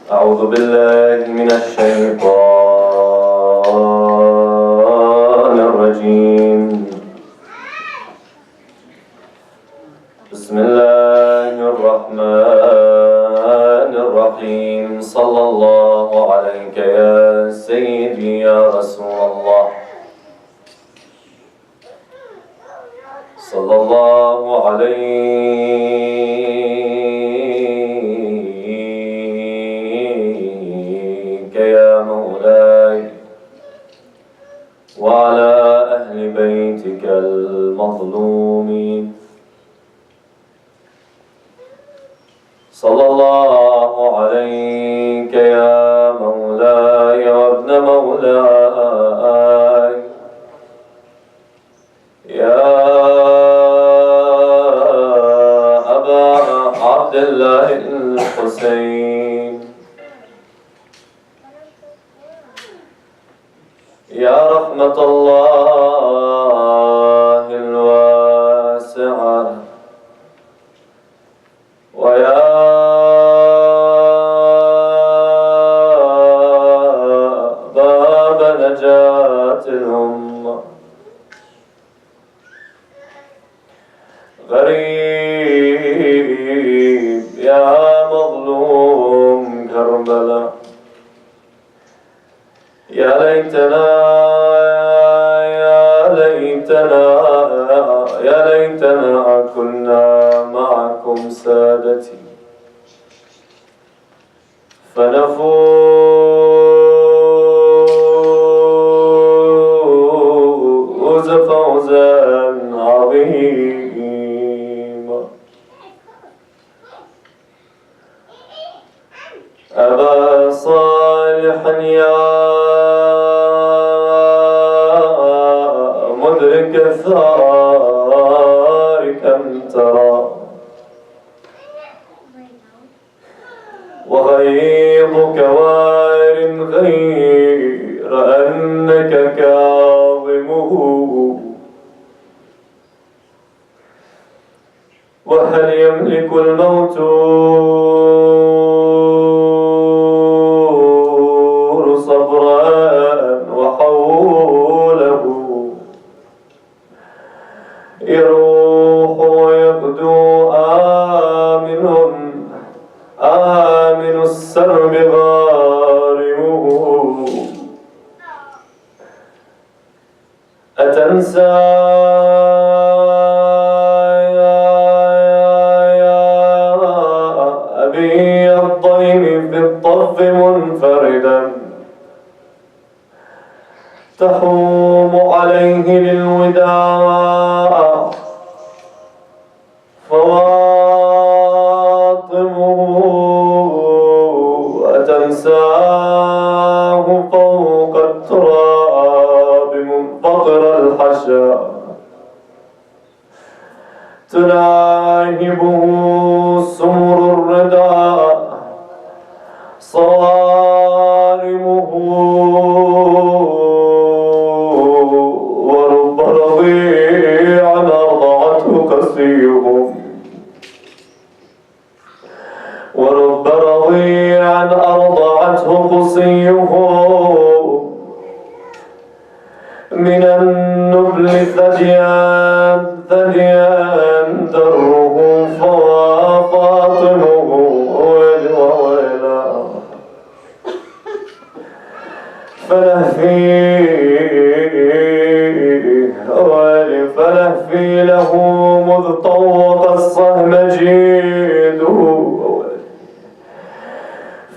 أعوذ بالله من الشيطان الرجيم. بسم الله الرحمن الرحيم. صلى الله عليك يا سيدي يا رسول الله. صلى الله عليك يا مولاي وعلى أهل بيتك المظلومين. صلى الله عليك يا مولاي وابن مولاي يا أبا عبد الله الحسين يا رحمة الله الواسعة ويا باب نجاة الأمة. غريب يا مظلوم كربلاء يا ليتنا كنا معكم سادتي فنفوز فوزا عظيما. أبا صالح يا مدرك الثار كم ترى وغيظك وار غير أنك كاظمه. وهل يملك الموت صبرا وحوله يروح ويغدو آمن السرب غارمه. أتنسى يا أبي الضيم في الطف منفردا تحوم عليه للوداع فواطمه. أتنساه فوق التراب منفطر الحشا تناهبه سمر الرداء صوارمه. ورب رضيع أرضعته قصيهم ورب رضيع أرضعته قصيه من النبل ثديان دره فاطمه. ويلا فلهفي له مذ طوق الصهم جيده.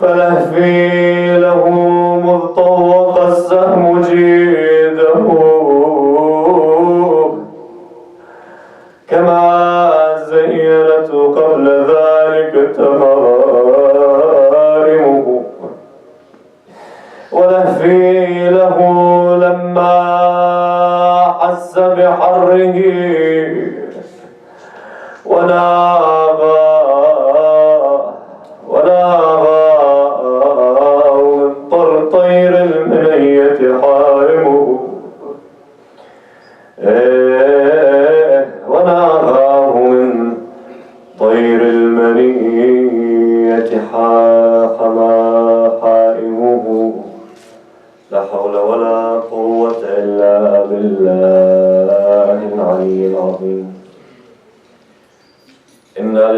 فلهفي له مذ طوق السهم جيده كما زينت قبل ذلك تمارمه. ولهفي له لما حس بحره وناغى من طير المنية حارمه. وناغاه من طير المنية حماه.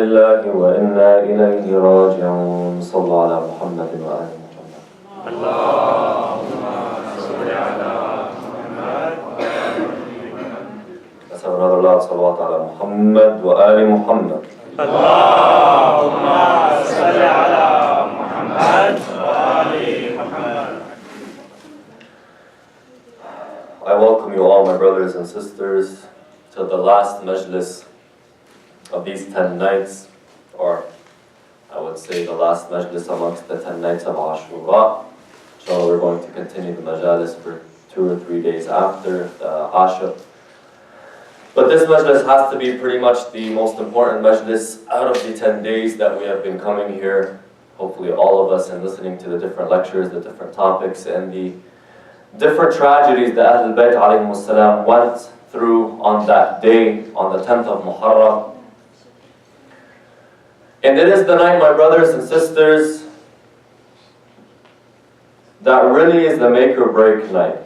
لله وإنا إليه راجعون. صلوا على محمد وآل محمد. اللهم صل على محمد. أسأل الله صلوات على محمد وآل محمد. اللهم صل على محمد وآل محمد. I welcome you all, my brothers and sisters, to the last majlis of these 10 nights, or I would say the last majlis amongst the 10 nights of Ashura. So we're going to continue the majalis for 2 or 3 days after Ashura. But this majlis has to be pretty much the most important majlis out of the 10 days that we have been coming here, hopefully all of us, and listening to the different lectures, the different topics, and the different tragedies that Ahlul Bayt alayhimus salam went through on that day, on the 10th of Muharram. And it is the night, my brothers and sisters, that really is the make or break night.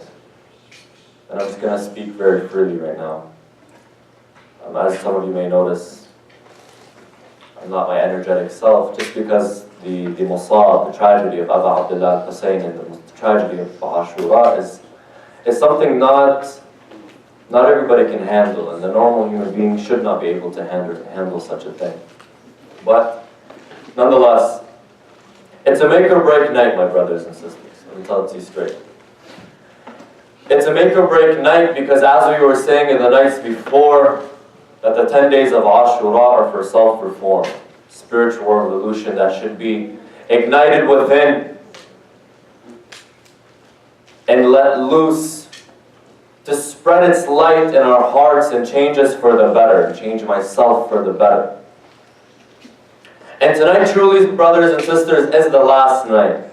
And I'm just going to speak very freely right now. As some of you may notice, I'm not my energetic self, just because the musab, the tragedy of Abu Abdullah al-Hussein and the tragedy of Ashura is something not everybody can handle, and the normal human being should not be able to handle such a thing. But nonetheless, it's a make or break night, my brothers and sisters. Let me tell it to you straight. It's a make or break night because, as we were saying in the nights before, that the 10 days of Ashura are for self-reform, spiritual revolution that should be ignited within and let loose to spread its light in our hearts and change us for the better, and change myself for the better. And tonight, truly, brothers and sisters, is the last night.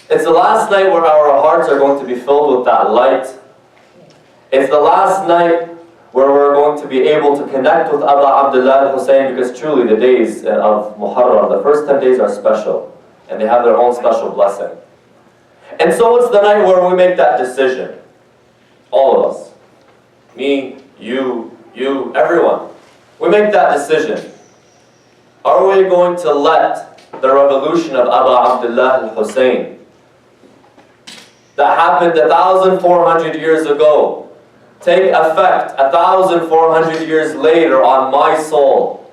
It's the last night where our hearts are going to be filled with that light. It's the last night where we're going to be able to connect with Abu Abdullah al-Hussein, because truly the days of Muharram, the first 10 days are special, and they have their own special blessing. And so it's the night where we make that decision. All of us. Me, you, everyone. We make that decision. Are we going to let the revolution of Abu Abdullah al-Hussein that happened 1,400 years ago take effect 1,400 years later on my soul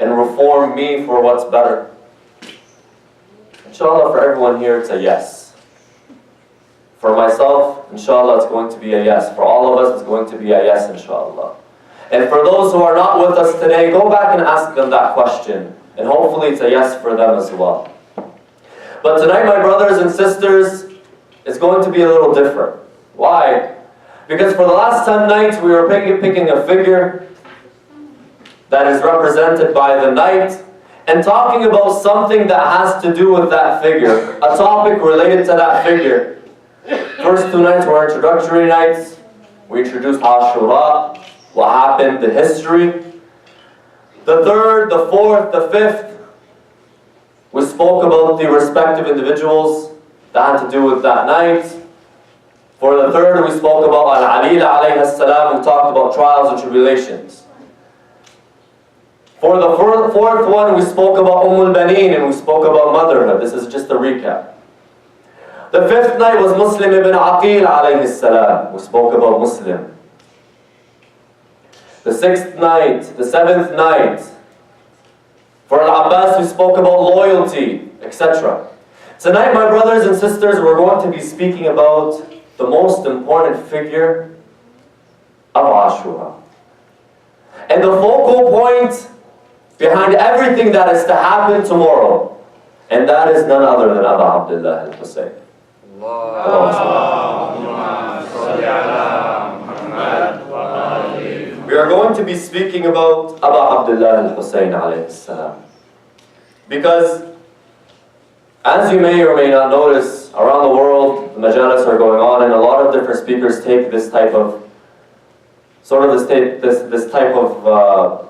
and reform me for what's better? Inshallah, for everyone here, it's a yes. For myself, inshallah, it's going to be a yes. For all of us, it's going to be a yes, inshallah. And for those who are not with us today, go back and ask them that question. And hopefully it's a yes for them as well. But tonight, my brothers and sisters, it's going to be a little different. Why? Because for the last 10 nights, we were picking a figure that is represented by the night and talking about something that has to do with that figure, a topic related to that figure. First 2 nights were introductory nights. We introduced Ashura, what happened, the history. The 3rd, the 4th, the 5th, we spoke about the respective individuals that had to do with that night. For the 3rd, we spoke about Al-Alila alayhi salam, we talked about trials and tribulations. For the 4th one, we spoke about Al-Baneen, and we spoke about motherhood. This is just a recap. The 5th night was Muslim ibn Aqil alayhi salam. We spoke about Muslim. The 6th night, the 7th night, for Al-Abbas we spoke about loyalty, etc. Tonight, my brothers and sisters, we're going to be speaking about the most important figure of Ashura. And the focal point behind everything that is to happen tomorrow, and that is none other than Abu Abdullah al-Hussein. We are going to be speaking about Abu Abdullah al-Hussein alayhi salam. Because, as you may or may not notice, around the world, the majalis are going on, and a lot of different speakers take this type of, this type of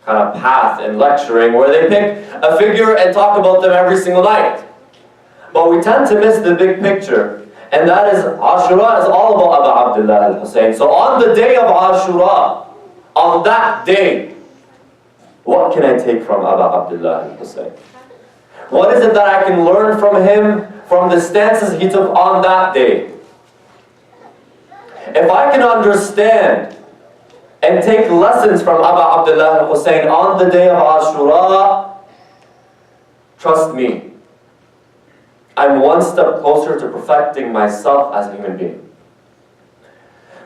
kind of path in lecturing, where they pick a figure and talk about them every single night. But we tend to miss the big picture. And that is, Ashura is all about Abu Abdullah al-Hussein. So on the day of Ashura, on that day, What can I take from Abu Abdullah al-Husayn? What is it that I can learn from him, from the stances he took on that day? If I can understand and take lessons from Abu Abdullah al-Husayn on the day of Ashura, trust me, I'm one step closer to perfecting myself as a human being.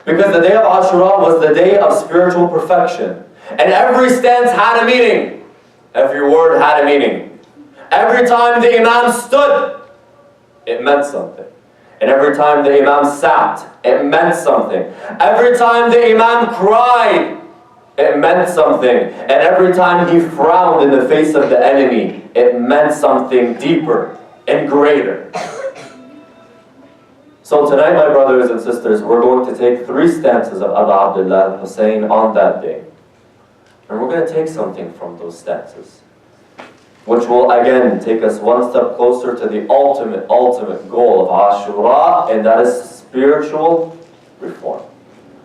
Because the day of Ashura was the day of spiritual perfection. And every stance had a meaning. Every word had a meaning. Every time the Imam stood, it meant something. And every time the Imam sat, it meant something. Every time the Imam cried, it meant something. And every time he frowned in the face of the enemy, it meant something deeper and greater. So tonight, my brothers and sisters, we're going to take 3 stances of Abu Abdullah al-Husayn on that day. And we're going to take something from those stances, which will again take us one step closer to the ultimate goal of Ashura, and that is spiritual reform.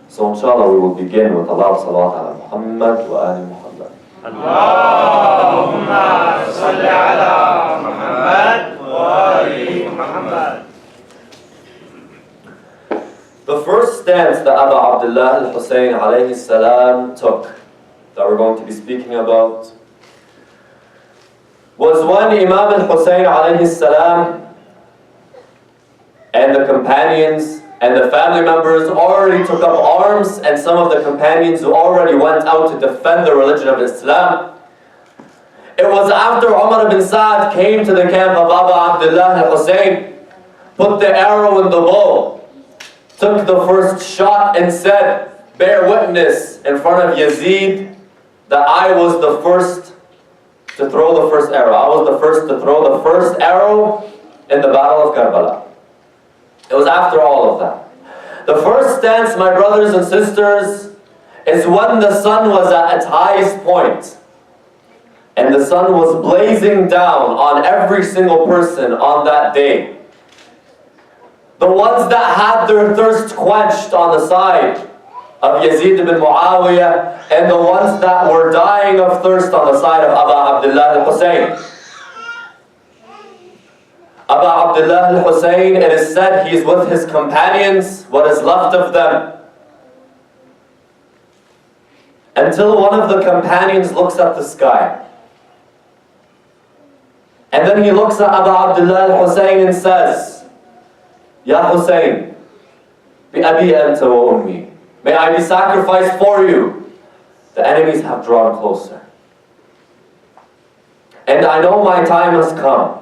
So inshallah we will begin with a loud salat ala Muhammad wa ali Muhammad. Allahumma salli ala Muhammad wa ali Muhammad. The first stance that Abu Abdullah al-Husayn alayhi salam took, that we're going to be speaking about, was when Imam al-Husayn alayhi salam and the companions and the family members already took up arms, and some of the companions who already went out to defend the religion of Islam. It was after Umar ibn Sa'd came to the camp of Abu Abdullah al-Husayn, put the arrow in the bow, took the first shot and said, "Bear witness in front of Yazid that I was the first to throw the first arrow. I was the first to throw the first arrow in the Battle of Karbala." It was after all of that. The first stance, my brothers and sisters, is when the sun was at its highest point, and the sun was blazing down on every single person on that day. The ones that had their thirst quenched on the side of Yazid ibn Muawiyah, and the ones that were dying of thirst on the side of Abu Abdullah al-Husayn. Abu Abdullah al-Husayn, it is said he is with his companions, what is left of them, until one of the companions looks at the sky. And then he looks at Abu Abdullah al-Husayn and says, "Ya Husayn, bi abi anta wa ummi, may I be sacrificed for you. The enemies have drawn closer. And I know my time has come.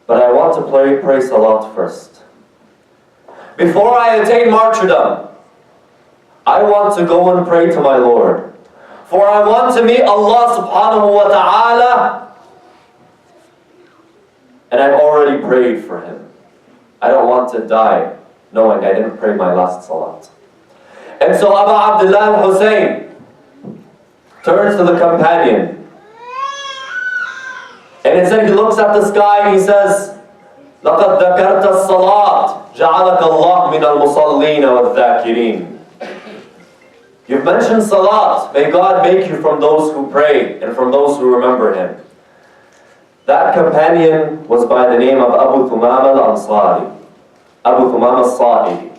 But I want to pray salat first. Before I attain martyrdom, I want to go and pray to my Lord. For I want to meet Allah subhanahu wa ta'ala. And I've already prayed for Him. I don't want to die knowing I didn't pray my last salat." And so Abu Abdullah al-Husayn turns to the companion. And it said he looks at the sky and he says, لَقَدْ ذَكَرْتَ الصَّلَاةِ جَعَلَكَ اللَّهُ مِنَ الْمُصَلِّينَ وَالذَّاكِرِينَ. You've mentioned salat. May God make you from those who pray and from those who remember Him. That companion was by the name of Abu Thumama al-Ansari. Abu Thumama al-Sa'idi.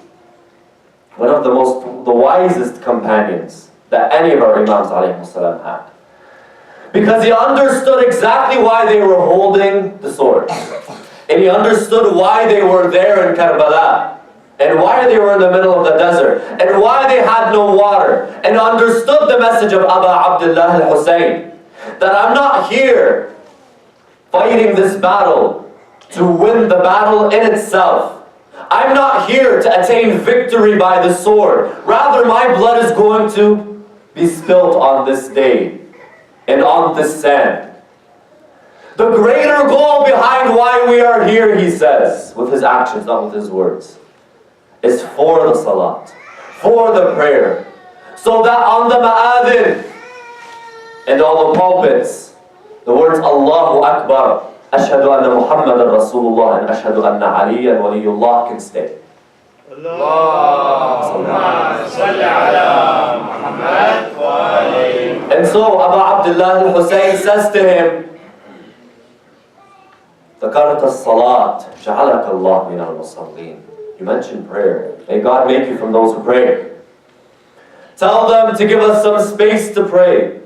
One of the wisest companions that any of our Imams alayhi salam had. Because he understood exactly why they were holding the swords. And he understood why they were there in Karbala. And why they were in the middle of the desert. And why they had no water. And understood the message of Abu Abdullah al-Husayn. That I'm not here fighting this battle to win the battle in itself. I'm not here to attain victory by the sword. Rather, my blood is going to be spilt on this day and on this sand. The greater goal behind why we are here, he says, with his actions, not with his words, is for the salat, for the prayer. So that on the ma'adhin and all the pulpits, the words Allahu Akbar, Ashhadu anna Muhammadan Rasulullah, and Ashhadu anna Aliyan Waliyullah can stay. Allahumma salli ala Muhammad wa ali. And so Abu Abdullah al-Husayn says to him, ذكرت الصلاة جعلك الله من المصلين. You mentioned prayer. May God make you from those who pray. Tell them to give us some space to pray.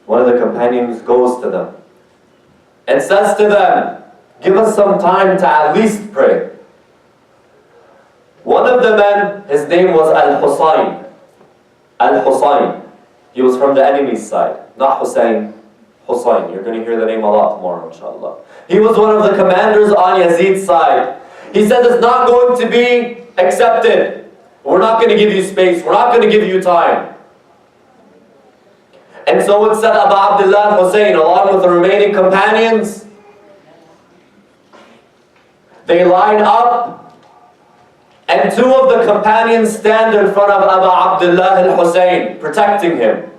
One of the companions goes to them and says to them, give us some time to at least pray. One of the men, his name was Al-Husayn. Al-Husayn. He was from the enemy's side. Not Hussein. Husayn. You're going to hear the name a lot tomorrow, inshallah. He was one of the commanders on Yazid's side. He said it's not going to be accepted. We're not going to give you space. We're not going to give you time. And so it said Abu Abdullah Hussein, along with the remaining companions, they line up, and two of the companions stand in front of Abu Abdullah al-Hussein, protecting him.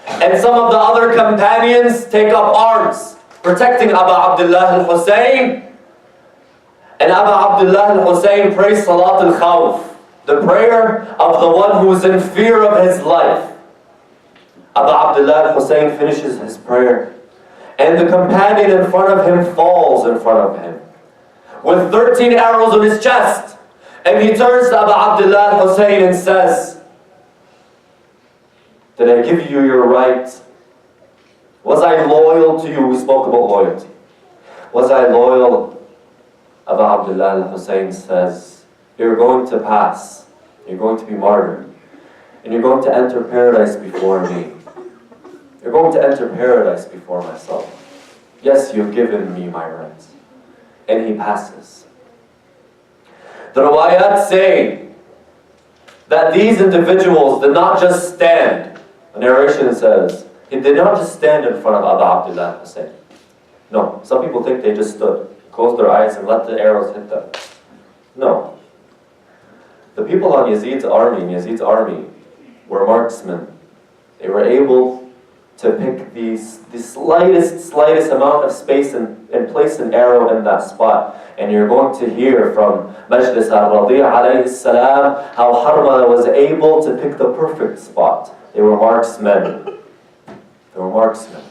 And some of the other companions take up arms, protecting Abu Abdullah al-Hussein. And Abu Abdullah al-Hussein prays Salat al-Khawf, the prayer of the one who is in fear of his life. Abu Abdullah al-Hussein finishes his prayer, and the companion in front of him falls in front of him with 13 arrows in his chest. And he turns to Abu Abdullah al-Hussein and says, did I give you your right? Was I loyal to you? We spoke about loyalty. Was I loyal? Abu Abdullah al-Hussein says, you're going to pass. You're going to be martyred. And you're going to enter paradise before me. You're going to enter paradise before myself. Yes, you've given me my rights. And he passes. The riwayat say that these individuals did not just stand. The narration says, he did not just stand in front of Abu Abdullah al-Hussein. No, some people think they just stood, closed their eyes and let the arrows hit them. No. The people on Yazid's army were marksmen. They were able to pick the slightest amount of space and place an arrow in that spot. And you're going to hear from Majlis al-Radi' alayhi salam how Harmala was able to pick the perfect spot. They were marksmen. They were marksmen.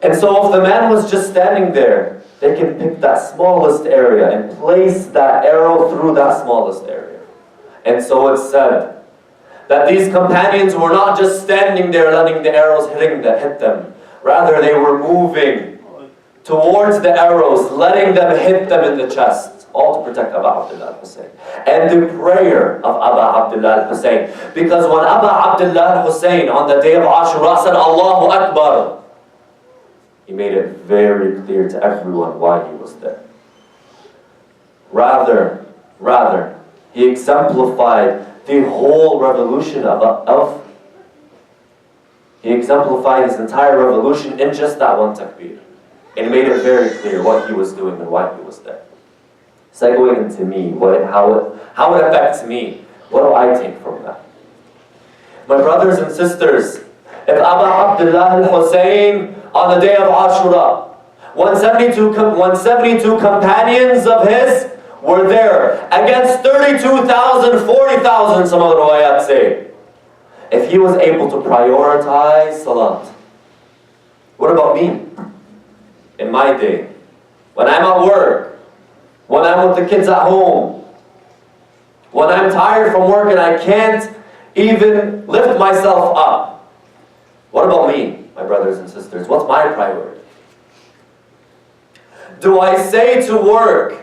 And so if the man was just standing there, they can pick that smallest area and place that arrow through that smallest area. And so it's said that these companions were not just standing there letting the arrows hit them. Rather, they were moving towards the arrows, letting them hit them in the chest, all to protect Abu Abdullah al-Hussein. And the prayer of Abu Abdullah al-Hussein, because when Abu Abdullah al-Hussein on the day of Ashura said, Allahu Akbar, he made it very clear to everyone why he was there. Rather, he exemplified the whole revolution he exemplified his entire revolution in just that one takbir. And made it very clear what he was doing and why he was there. Segueing into me, how it affects me. What do I take from that? My brothers and sisters, if Abu Abdullah al-Hussein on the day of Ashura, 172 companions of his were there against 32,000, 40,000, some of the riwayat say. If he was able to prioritize salat, what about me? In my day, when I'm at work, when I'm with the kids at home, when I'm tired from work and I can't even lift myself up, what about me, my brothers and sisters? What's my priority? Do I say to work,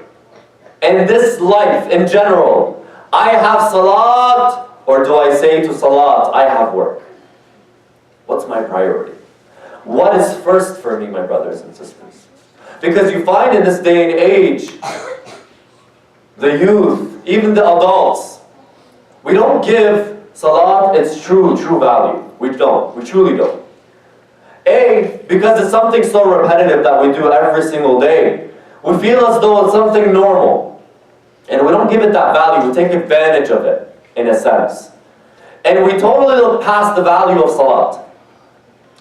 in this life in general, I have salat, or do I say to salat, I have work? What's my priority? What is first for me, my brothers and sisters? Because you find in this day and age, the youth, even the adults, we don't give salat its true value. We don't. We truly don't. A, because it's something so repetitive that we do every single day. We feel as though it's something normal. And we don't give it that value. We take advantage of it, in a sense. And we totally look past the value of salat.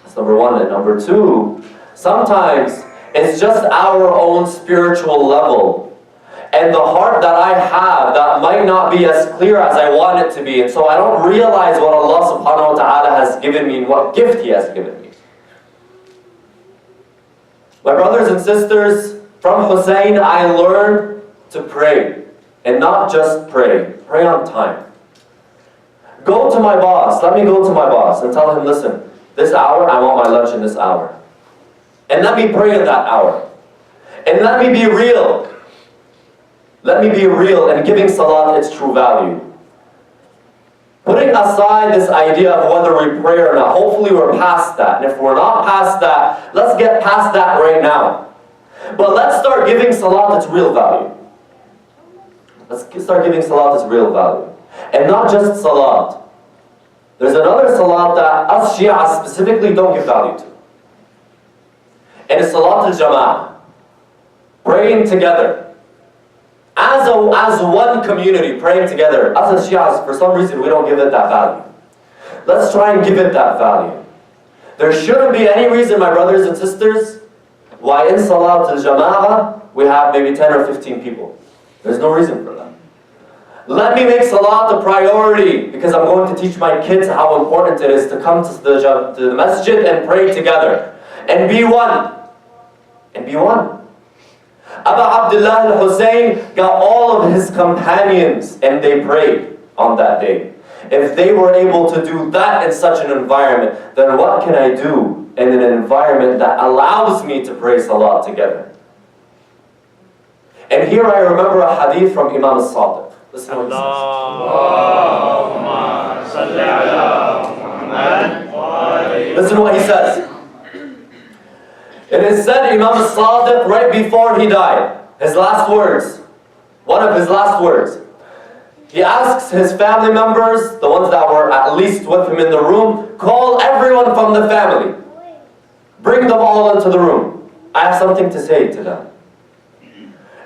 That's number one. And number two, sometimes it's just our own spiritual level And the heart that I have, that might not be as clear as I want it to be. And so I don't realize what Allah subhanahu wa ta'ala has given me and what gift He has given me. My brothers and sisters, from Hussein I learned to pray. And not just pray. Pray on time. Go to my boss. Let me go to my boss and tell him, listen, this hour, I want my lunch in this hour. And let me pray in that hour. And let me be real. Let me be real in giving salat its true value. Putting aside this idea of whether we pray or not, hopefully we're past that. And if we're not past that, let's get past that right now. But let's start giving salat its real value. Let's start giving salat its real value. And not just salat. There's another salat that us Shia specifically don't give value to. And it's salat al-jama'ah. Praying together. As one community, praying together. Us as Shias, for some reason, we don't give it that value. Let's try and give it that value. There shouldn't be any reason, my brothers and sisters, why in salat al-jama'ah we have maybe 10 or 15 people. There's no reason for that. Let me make salat a priority, because I'm going to teach my kids how important it is to come to the masjid and pray together. And be one. And be one. Abu Abdullah al-Hussein got all of his companions and they prayed on that day. If they were able to do that in such an environment, then what can I do in an environment that allows me to pray salat together? And here I remember a hadith from Imam al-Sadiq. Listen to what he says. Listen to what he says. It is said Imam al-Sadiq right before he died, his last words, one of his last words. He asks his family members, the ones that were at least with him in the room, call everyone from the family. Bring them all into the room. I have something to say to them.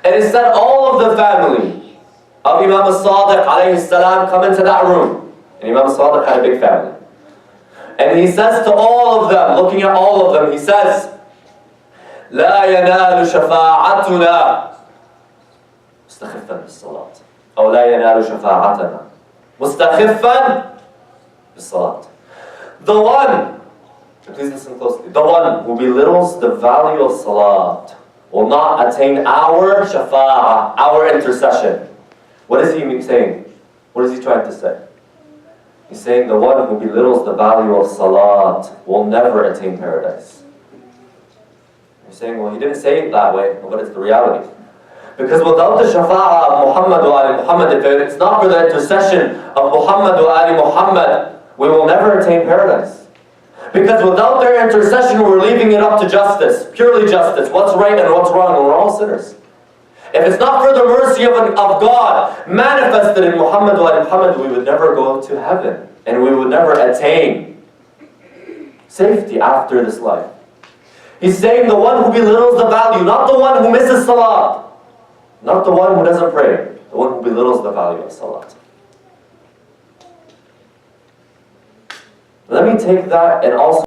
And it said all of the family of Imam al-Sadiq alayhi salam come into that room. And Imam al-Sadiq had a big family. And he says to all of them, looking at all of them, he says, لا ينال شفاعتنا مستخفا بالصلاة أو لا ينال شفاعتنا مستخفا بالصلاة. The one, please listen closely, the one who belittles the value of salat will not attain our shafa'ah, our intercession. What is he saying? What is he trying to say? He's saying the one who belittles the value of salat will never attain paradise. You're saying, well, he didn't say it that way, but it's the reality. Because without the shafa'ah of Muhammad wa ali Muhammad, if it's not for the intercession of Muhammad wa ali Muhammad, we will never attain paradise. Because without their intercession, we're leaving it up to justice, purely justice, what's right and what's wrong, and we're all sinners. If it's not for the mercy of God manifested in Muhammad wa ali Muhammad, we would never go to heaven, and we would never attain safety after this life. He's saying the one who belittles the value, not the one who misses salat, not the one who doesn't pray, the one who belittles the value of salat. Let me take that and also